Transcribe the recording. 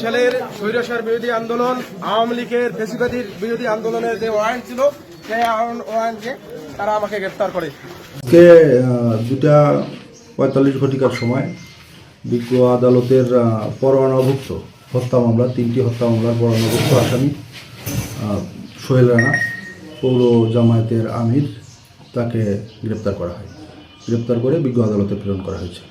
সালের স্বৈরাচার বিরোধী আন্দোলন, আওয়ামী লীগের ফ্যাসিবাদীর বিরোধী আন্দোলনের যে ওয়ারেন্ট ছিল সেই ওয়ারেন্টে তারা আমাকে গ্রেফতার করে। 2:45 ঘটিকার সময় বিজ্ঞ আদালতের পরোয়ানাভুক্ত হত্যা মামলা, 3টি হত্যা মামলার পরোয়ানাভুক্ত আসামি সোহেল রানা, পৌর জামায়াতের আমির, তাকে গ্রেপ্তার করা হয়। গ্রেপ্তার করে বিজ্ঞ আদালতে প্রেরণ করা হয়েছে।